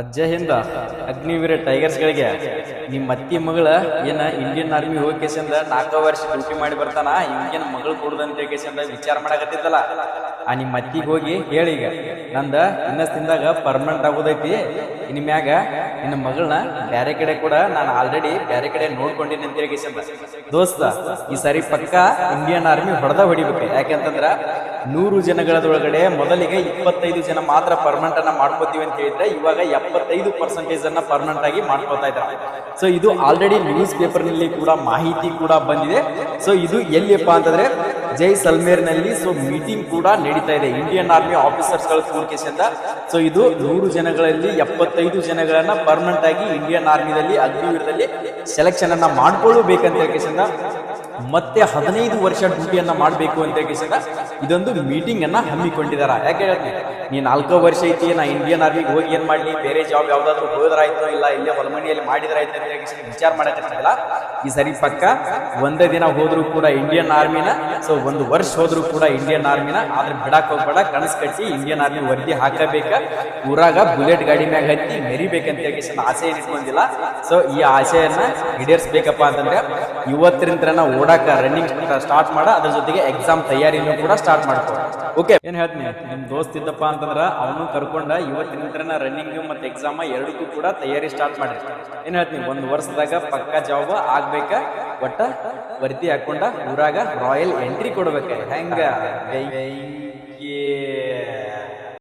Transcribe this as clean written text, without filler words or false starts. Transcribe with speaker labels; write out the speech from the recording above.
Speaker 1: ಅಜ್ಜ ಹಿಂದ ಅಗ್ನಿವೀರ ಟೈಗರ್ಸ್ಗಳಿಗೆ ನಿಮ್ಮ ಅತ್ತಿ ಮಗಳ ಏನ ಇಂಡಿಯನ್ ಆರ್ಮಿ ಹೋಗಿ ಕೇಸಿಂದ 4 ವರ್ಷ ಡ್ಯೂಟಿ ಮಾಡಿ ಬರ್ತಾನ ಹಿಂಗೇನು ಮಗಳು ಕೊಡುದಂತ ಕೇಸಿಂದ ವಿಚಾರ ಮಾಡಕತ್ತಿದ್ದಲ್ಲ ಆ ನಿಮ್ಮ ಅತ್ತಿಗೆ ಹೋಗಿ ಹೇಳಿ ಈಗ ನಂದ ಇನ್ನಸ್ತಿಂದಾಗ ಪರ್ಮನೆಂಟ್ ಆಗೋದೈತಿ ಇನ್ ಮ್ಯಾಗ ನಿನ್ನ ಮಗಳನ್ನ ಬ್ಯಾರೆ ಕಡೆ ಕೂಡ ನಾನು ಆಲ್ರೆಡಿ ಬ್ಯಾರೆ ಕಡೆ ನೋಡ್ಕೊಂಡಿನಿ ಅಂತ ಕೇಸಿಂದ ದೋಸ್ತ ಈ ಸಾರಿ ಪಕ್ಕ ಇಂಡಿಯನ್ ಆರ್ಮಿ ಹೊಡಿಬೇಕು ಯಾಕೆಂತಂದ್ರ 100 ಜನಗಳದೊಳಗಡೆ ಮೊದಲಿಗೆ 25 ಜನ ಮಾತ್ರ ಪರ್ಮನೆಂಟ್ ಅನ್ನ ಮಾಡ್ಕೋತೀವಿ ಅಂತ ಹೇಳಿದ್ರೆ ಇವಾಗ 75% ಅನ್ನ ಪರ್ಮನೆಂಟ್ ಆಗಿ ಮಾಡ್ಕೋತಾ ಇದ್ದಾರೆ. ಸೊ ಇದು ಆಲ್ರೆಡಿ ನ್ಯೂಸ್ ಪೇಪರ್ ನಲ್ಲಿ ಕೂಡ ಮಾಹಿತಿ ಕೂಡ ಬಂದಿದೆ. ಸೊ ಇದು ಎಲ್ಲಿಯಪ್ಪ ಅಂತಂದ್ರೆ ಜೈಸಲ್ಮೇರ್ ನಲ್ಲಿ ಸೊ ಮೀಟಿಂಗ್ ಕೂಡ ನಡೀತಾ ಇದೆ ಇಂಡಿಯನ್ ಆರ್ಮಿ ಆಫೀಸರ್ಸ್ ಗಳ ಕೂಡಿಕೆಸಿಂದ. ಸೊ ಇದು 100 ಜನಗಳಲ್ಲಿ 75 ಜನಗಳನ್ನ ಪರ್ಮನೆಂಟ್ ಆಗಿ ಇಂಡಿಯನ್ ಆರ್ಮಿದಲ್ಲಿ ಅಗ್ನಿವೀರದಲ್ಲಿ ಸೆಲೆಕ್ಷನ್ ಅನ್ನ ಮಾಡ್ಕೊಳ್ಳಬೇಕಂತ ಕೇಸಿಂದ ಮತ್ತೆ 15 ವರ್ಷ ಡ್ಯೂಟಿಯನ್ನ ಮಾಡಬೇಕು ಅಂತ ಕೇಸಿಂದ ಇದೊಂದು ಮೀಟಿಂಗ್ ಅನ್ನ ಹಮ್ಮಿಕೊಂಡಿದಾರ. ಯಾಕೆ ನೀ 4 ವರ್ಷ ಐತಿ ನಾ ಇಂಡಿಯನ್ ಆರ್ಮಿಗೆ ಹೋಗಿ ಏನ್ ಮಾಡ್ಲಿ, ಬೇರೆ ಜಾಬ್ ಯಾವ್ದಾದ್ರು ಹೋದ್ರಾಯ್ತು ಇಲ್ಲ ಇಲ್ಲೇ ಹೊಲಮಣಿಯಲ್ಲಿ ಮಾಡಿದ್ರಾಯ್ತು ಅಂತ ಹೇಳಿ ವಿಚಾರ ಮಾಡಕ್ಕಾಗಲ್ಲ. ಈ ಸರಿ ಪಕ್ಕ ಒಂದೇ ದಿನ ಹೋದ್ರು ಕೂಡ ಇಂಡಿಯನ್ ಆರ್ಮಿನ, ಸೊ 1 ವರ್ಷ ಹೋದ್ರು ಕೂಡ ಇಂಡಿಯನ್ ಆರ್ಮಿನ, ಆದ್ರೆ ಬಿಡಾಕ್ ಹೋಗ್ಬೇಡ, ಕನಸು ಕಟ್ಟಿ ಇಂಡಿಯನ್ ಆರ್ಮಿ ವರದಿ ಹಾಕಬೇಕ, ಊರಾಗ ಬುಲೆಟ್ ಗಾಡಿ ಮ್ಯಾಗ ಹತ್ತಿ ಮೆರಿಬೇಕಂತ ಹೇಳಿ ಆಸೆ ಏನಿಟ್ಕೊಂಡಿಲ್ಲ. ಸೊ ಈ ಆಸೆಯನ್ನ ಈಡೇರಿಸಬೇಕಪ್ಪ ಅಂತಂದ್ರೆ ಇವತ್ತಿನ ಓಡಾಕ ರನ್ನಿಂಗ್ ಸ್ಟಾರ್ಟ್ ಮಾಡ, ಅದ್ರ ಜೊತೆಗೆ ಎಕ್ಸಾಮ್ ತಯಾರಿನೂ ಕೂಡ ಸ್ಟಾರ್ಟ್ ಮಾಡ್ಕೊ. ಓಕೆ, ಏನ್ ಹೇಳ್ತೀನಿ, ನಿಮ್ ದೋಸ್ತ್ ಇದ್ದಪ್ಪ ಅಂತಂದ್ರ ಅವನು ಕರ್ಕೊಂಡ ಇವತ್ತಿನ ರನ್ನಿಂಗ್ ಮತ್ತೆ ಎಕ್ಸಾಮ್ ಎರಡಕ್ಕೂ ಕೂಡ ತಯಾರಿ ಸ್ಟಾರ್ಟ್ ಮಾಡ್ರಿ. ಏನ್ ಹೇಳ್ತೀನಿ, 1 ವರ್ಷದಾಗ ಪಕ್ಕ ಜಾಬ್ ಆಗ್ಬೇಕ, ಒಟ್ಟ ವರ್ತಿ ಹಾಕೊಂಡ ಊರಾಗ ರಾಯಲ್ ಎಂಟ್ರಿ ಕೊಡ್ಬೇಕ. ಹೆಂಗ